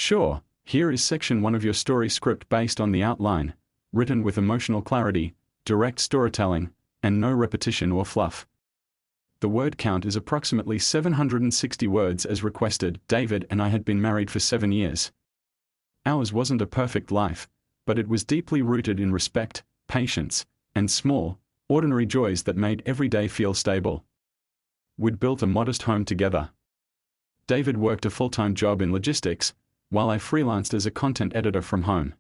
Sure, here is section 1 of your story script based on the outline, written with emotional clarity, direct storytelling, and no repetition or fluff. The word count is approximately 760 words as requested. David and I had been married for 7 years. Ours wasn't a perfect life, but it was deeply rooted in respect, patience, and small, ordinary joys that made every day feel stable. We'd built a modest home together. David worked a full-time job in logistics, while I freelanced as a content editor from home.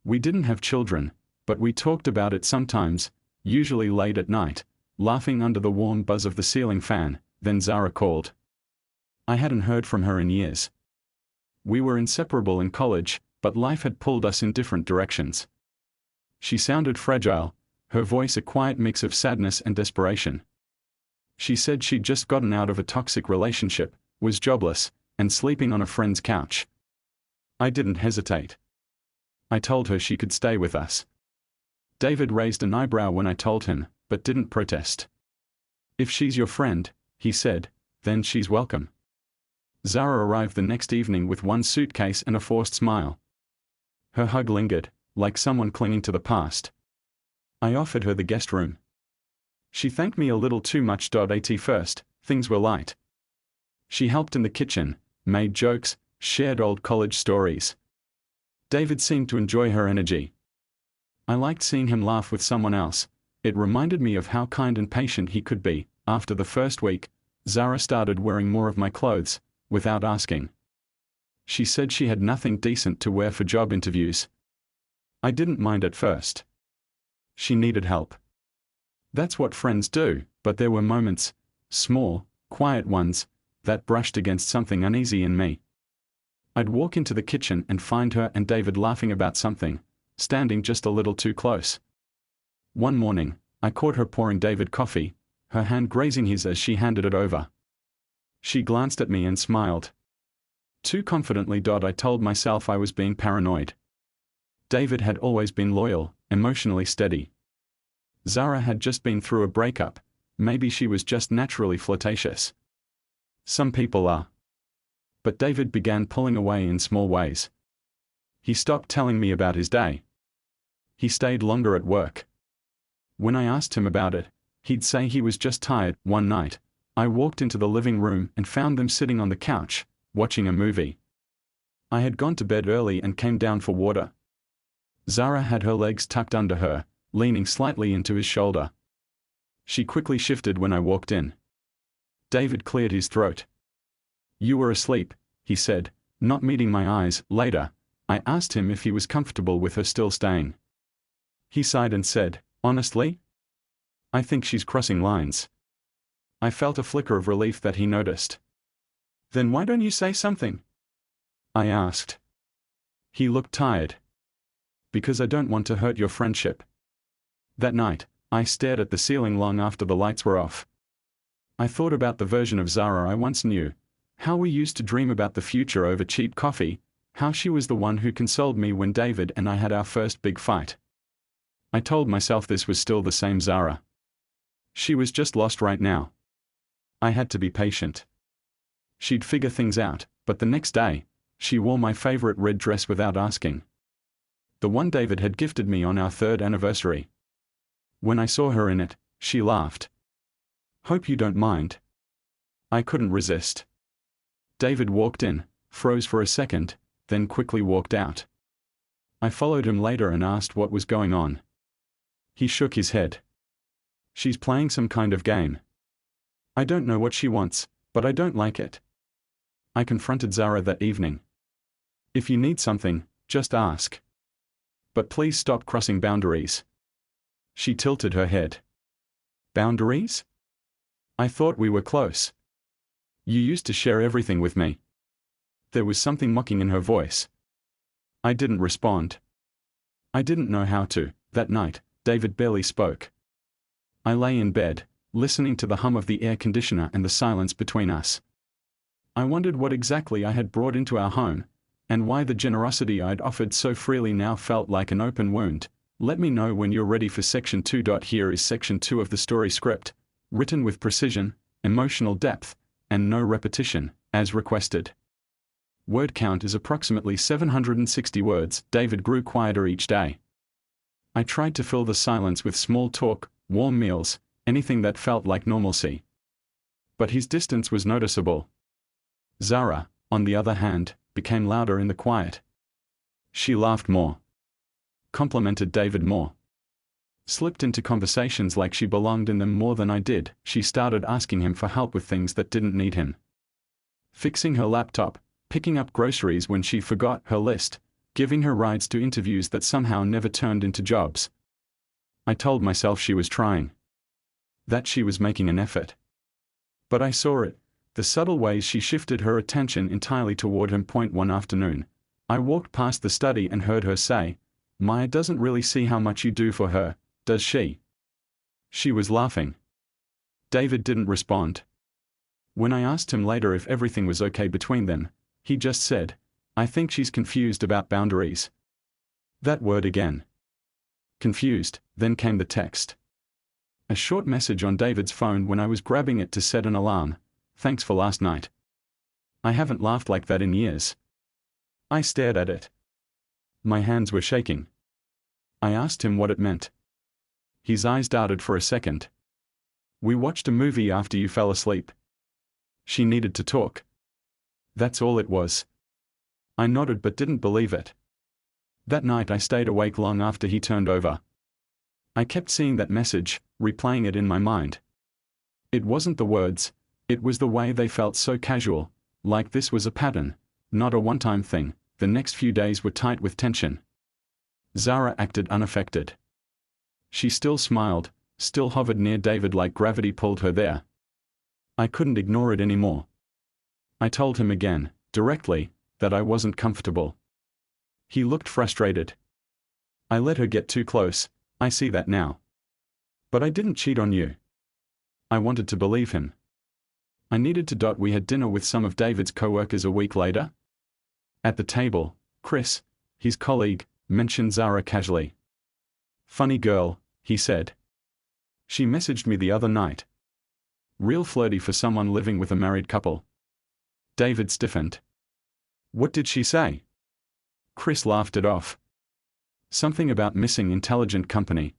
We didn't have children, but we talked about it sometimes, usually late at night, laughing under the warm buzz of the ceiling fan. Then Zara called. I hadn't heard from her in years. We were inseparable in college, but life had pulled us in different directions. She sounded fragile, her voice a quiet mix of sadness and desperation. She said she'd just gotten out of a toxic relationship, was jobless, and sleeping on a friend's couch. I didn't hesitate. I told her she could stay with us. David raised an eyebrow when I told him, but didn't protest. If she's your friend, he said, then she's welcome. Zara arrived the next evening with one suitcase and a forced smile. Her hug lingered, like someone clinging to the past. I offered her the guest room. She thanked me a little too much. At first, things were light. She helped in the kitchen, made jokes, shared old college stories. David seemed to enjoy her energy. I liked seeing him laugh with someone else. It reminded me of how kind and patient he could be. After the first week, Zara started wearing more of my clothes, without asking. She said she had nothing decent to wear for job interviews. I didn't mind at first. She needed help. That's what friends do, but there were moments, small, quiet ones, that brushed against something uneasy in me. I'd walk into the kitchen and find her and David laughing about something, standing just a little too close. One morning, I caught her pouring David coffee, her hand grazing his as she handed it over. She glanced at me and smiled. Too confidently. I told myself I was being paranoid. David had always been loyal, emotionally steady. Zara had just been through a breakup. Maybe she was just naturally flirtatious. Some people are. But David began pulling away in small ways. He stopped telling me about his day. He stayed longer at work. When I asked him about it, he'd say he was just tired. One night, I walked into the living room and found them sitting on the couch, watching a movie. I had gone to bed early and came down for water. Zara had her legs tucked under her, leaning slightly into his shoulder. She quickly shifted when I walked in. David cleared his throat. You were asleep, he said, not meeting my eyes. Later, I asked him if he was comfortable with her still staying. He sighed and said, honestly? I think she's crossing lines. I felt a flicker of relief that he noticed. Then why don't you say something? I asked. He looked tired. Because I don't want to hurt your friendship. That night, I stared at the ceiling long after the lights were off. I thought about the version of Zara I once knew, how we used to dream about the future over cheap coffee, how she was the one who consoled me when David and I had our first big fight. I told myself this was still the same Zara. She was just lost right now. I had to be patient. She'd figure things out, but the next day, she wore my favorite red dress without asking. The one David had gifted me on our 3rd anniversary. When I saw her in it, she laughed. Hope you don't mind. I couldn't resist. David walked in, froze for a second, then quickly walked out. I followed him later and asked what was going on. He shook his head. She's playing some kind of game. I don't know what she wants, but I don't like it. I confronted Zara that evening. If you need something, just ask. But please stop crossing boundaries. She tilted her head. Boundaries? I thought we were close. You used to share everything with me. There was something mocking in her voice. I didn't respond. I didn't know how to. That night, David barely spoke. I lay in bed, listening to the hum of the air conditioner and the silence between us. I wondered what exactly I had brought into our home, and why the generosity I'd offered so freely now felt like an open wound. Let me know when you're ready for section 2. Here is section 2 of the story script, written with precision, emotional depth, and no repetition, as requested. Word count is approximately 760 words. David grew quieter each day. I tried to fill the silence with small talk, warm meals, anything that felt like normalcy. But his distance was noticeable. Zara, on the other hand, became louder in the quiet. She laughed more. Complimented David more. Slipped into conversations like she belonged in them more than I did. She started asking him for help with things that didn't need him. Fixing her laptop, picking up groceries when she forgot her list, giving her rides to interviews that somehow never turned into jobs. I told myself she was trying. That she was making an effort. But I saw it, the subtle ways she shifted her attention entirely toward him. One afternoon, I walked past the study and heard her say, "Maya doesn't really see how much you do for her, does she?" She was laughing. David didn't respond. When I asked him later if everything was okay between them, he just said, "I think she's confused about boundaries." That word again. Confused. Then came the text. A short message on David's phone when I was grabbing it to set an alarm. "Thanks for last night. I haven't laughed like that in years." I stared at it. My hands were shaking. I asked him what it meant. His eyes darted for a second. "We watched a movie after you fell asleep." She needed to talk. That's all it was. I nodded but didn't believe it. That night I stayed awake long after he turned over. I kept seeing that message, replaying it in my mind. It wasn't the words, it was the way they felt so casual, like this was a pattern, not a one-time thing. The next few days were tight with tension. Zara acted unaffected. She still smiled, still hovered near David like gravity pulled her there. I couldn't ignore it anymore. I told him again, directly, that I wasn't comfortable. He looked frustrated. "I let her get too close, I see that now. But I didn't cheat on you." I wanted to believe him. I needed to. We had dinner with some of David's co-workers a week later. At the table, Chris, his colleague, mentioned Zara casually. "Funny girl," he said. "She messaged me the other night. Real flirty for someone living with a married couple." David stiffened. "What did she say?" Chris laughed it off. "Something about missing intelligent company."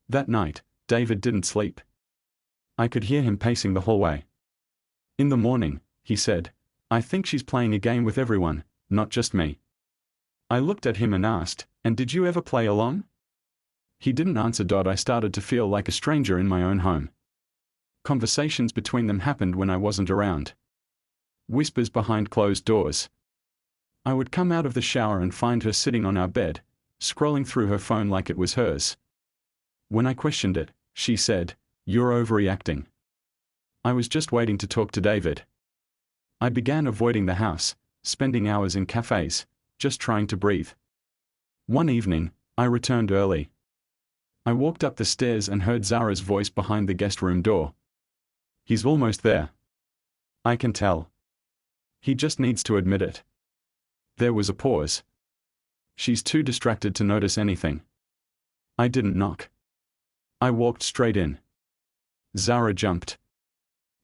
That night, David didn't sleep. I could hear him pacing the hallway. "In the morning," he said, "I think she's playing a game with everyone, not just me." I looked at him and asked, "And did you ever play along?" He didn't answer. I started to feel like a stranger in my own home. Conversations between them happened when I wasn't around. Whispers behind closed doors. I would come out of the shower and find her sitting on our bed, scrolling through her phone like it was hers. When I questioned it, she said, "You're overreacting." I was just waiting to talk to David. I began avoiding the house, spending hours in cafes, just trying to breathe. One evening, I returned early. I walked up the stairs and heard Zara's voice behind the guest room door. "He's almost there. I can tell. He just needs to admit it." There was a pause. "She's too distracted to notice anything." I didn't knock. I walked straight in. Zara jumped.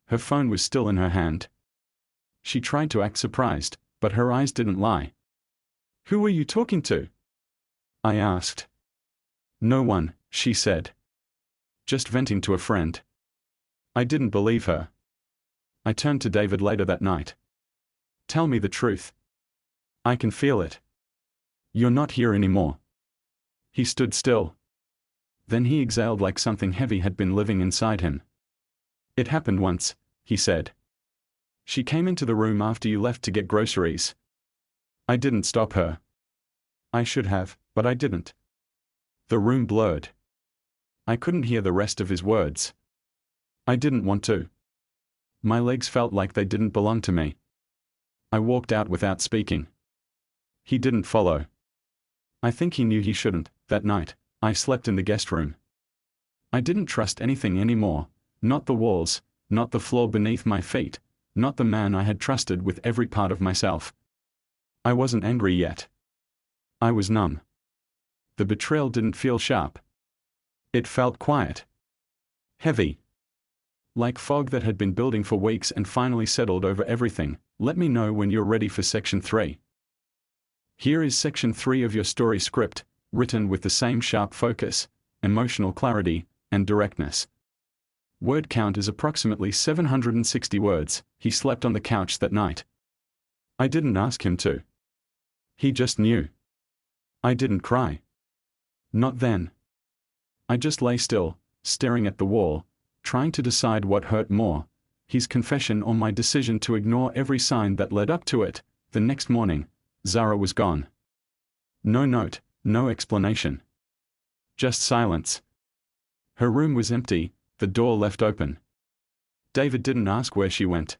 Her phone was still in her hand. She tried to act surprised, but her eyes didn't lie. "Who were you talking to?" I asked. "No one," she said. "Just venting to a friend." I didn't believe her. I turned to David later that night. "Tell me the truth. I can feel it. You're not here anymore." He stood still. Then he exhaled like something heavy had been living inside him. "It happened once," he said. "She came into the room after you left to get groceries. I didn't stop her. I should have, but I didn't." The room blurred. I couldn't hear the rest of his words. I didn't want to. My legs felt like they didn't belong to me. I walked out without speaking. He didn't follow. I think he knew he shouldn't. That night, I slept in the guest room. I didn't trust anything anymore, not the walls, not the floor beneath my feet, not the man I had trusted with every part of myself. I wasn't angry yet. I was numb. The betrayal didn't feel sharp. It felt quiet. Heavy. like fog that had been building for weeks and finally settled over everything. Let me know when you're ready for section 3. Here is section 3 of your story script, written with the same sharp focus, emotional clarity, and directness. Word count is approximately 760 words. He slept on the couch that night. I didn't ask him to. He just knew. I didn't cry. Not then. I just lay still, staring at the wall, trying to decide what hurt more, his confession or my decision to ignore every sign that led up to it. The next morning, Zara was gone. No note, no explanation. Just silence. Her room was empty, the door left open. David didn't ask where she went.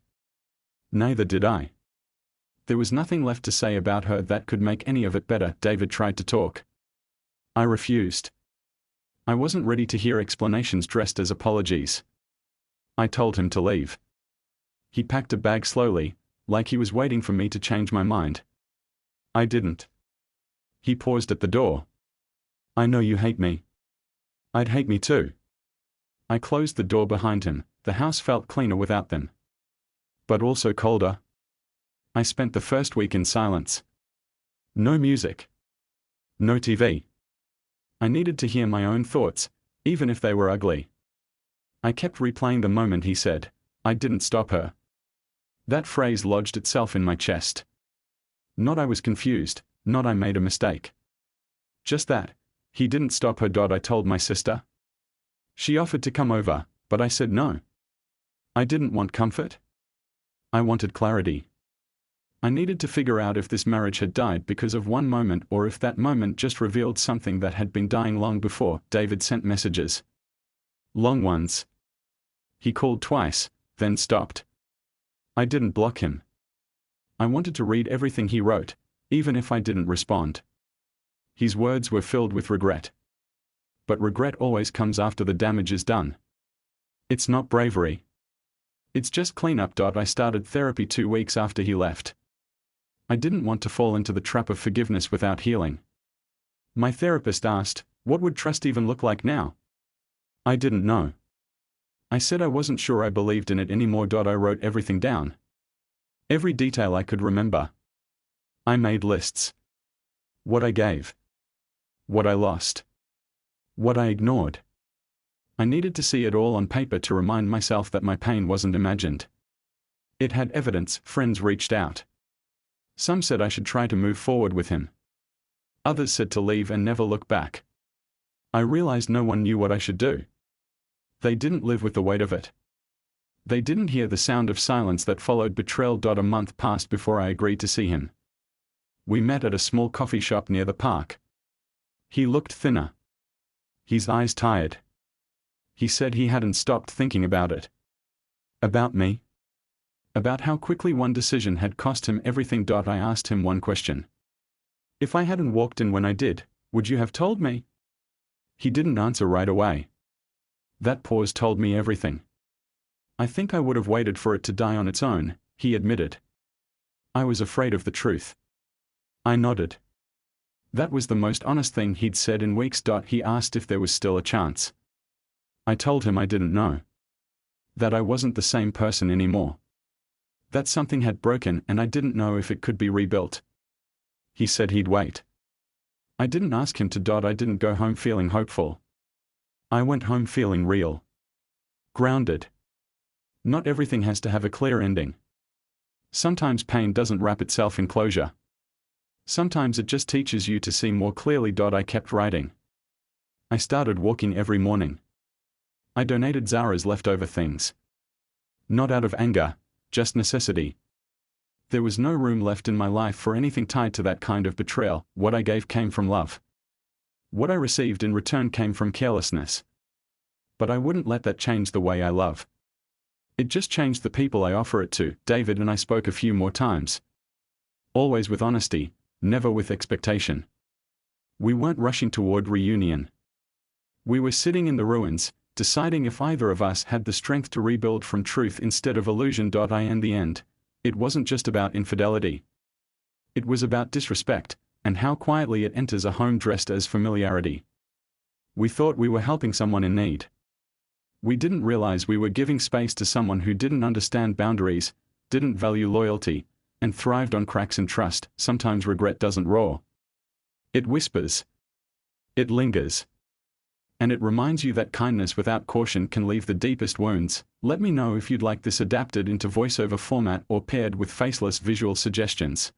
Neither did I. There was nothing left to say about her that could make any of it better. David tried to talk. I refused. I wasn't ready to hear explanations dressed as apologies. I told him to leave. He packed a bag slowly, like he was waiting for me to change my mind. I didn't. He paused at the door. I know you hate me. I'd hate me too. I closed the door behind him. The house felt cleaner without them. But also colder. I spent the first week in silence. No music. No TV. I needed to hear my own thoughts, even if they were ugly. I kept replaying the moment he said, I didn't stop her. That phrase lodged itself in my chest. Not I was confused, not I made a mistake. Just that, he didn't stop her. I told my sister. She offered to come over, but I said no. I didn't want comfort. I wanted clarity. I needed to figure out if this marriage had died because of one moment or if that moment just revealed something that had been dying long before. David sent messages. Long ones. He called twice, then stopped. I didn't block him. I wanted to read everything he wrote, even if I didn't respond. His words were filled with regret. But regret always comes after the damage is done. It's not bravery. It's just cleanup. I started therapy 2 weeks after he left. I didn't want to fall into the trap of forgiveness without healing. My therapist asked, what would trust even look like now? I didn't know. I said I wasn't sure I believed in it anymore. I wrote everything down. Every detail I could remember. I made lists. What I gave. What I lost. What I ignored. I needed to see it all on paper to remind myself that my pain wasn't imagined. It had evidence. Friends reached out. Some said I should try to move forward with him. Others said to leave and never look back. I realized no one knew what I should do. They didn't live with the weight of it. They didn't hear the sound of silence that followed betrayal. A month passed before I agreed to see him. We met at a small coffee shop near the park. He looked thinner. His eyes tired. He said he hadn't stopped thinking about it. About me. About how quickly one decision had cost him everything. I asked him one question. If I hadn't walked in when I did, would you have told me? He didn't answer right away. That pause told me everything. I think I would have waited for it to die on its own, he admitted. I was afraid of the truth. I nodded. That was the most honest thing he'd said in weeks. He asked if there was still a chance. I told him I didn't know. That I wasn't the same person anymore. That something had broken and I didn't know if it could be rebuilt. He said he'd wait. I didn't ask him to. I didn't go home feeling hopeful. I went home feeling real. Grounded. Not everything has to have a clear ending. Sometimes pain doesn't wrap itself in closure. Sometimes it just teaches you to see more clearly. I kept writing. I started walking every morning. I donated Zara's leftover things. Not out of anger, just necessity. There was no room left in my life for anything tied to that kind of betrayal. What I gave came from love. What I received in return came from carelessness. But I wouldn't let that change the way I love. It just changed the people I offer it to. David and I spoke a few more times. Always with honesty, never with expectation. We weren't rushing toward reunion. We were sitting in the ruins, deciding if either of us had the strength to rebuild from truth instead of illusion. In the end, it wasn't just about infidelity. It was about disrespect, and how quietly it enters a home dressed as familiarity. We thought we were helping someone in need. We didn't realize we were giving space to someone who didn't understand boundaries, didn't value loyalty, and thrived on cracks in trust. Sometimes regret doesn't roar. It whispers. It lingers. And it reminds you that kindness without caution can leave the deepest wounds. Let me know if you'd like this adapted into voiceover format or paired with faceless visual suggestions.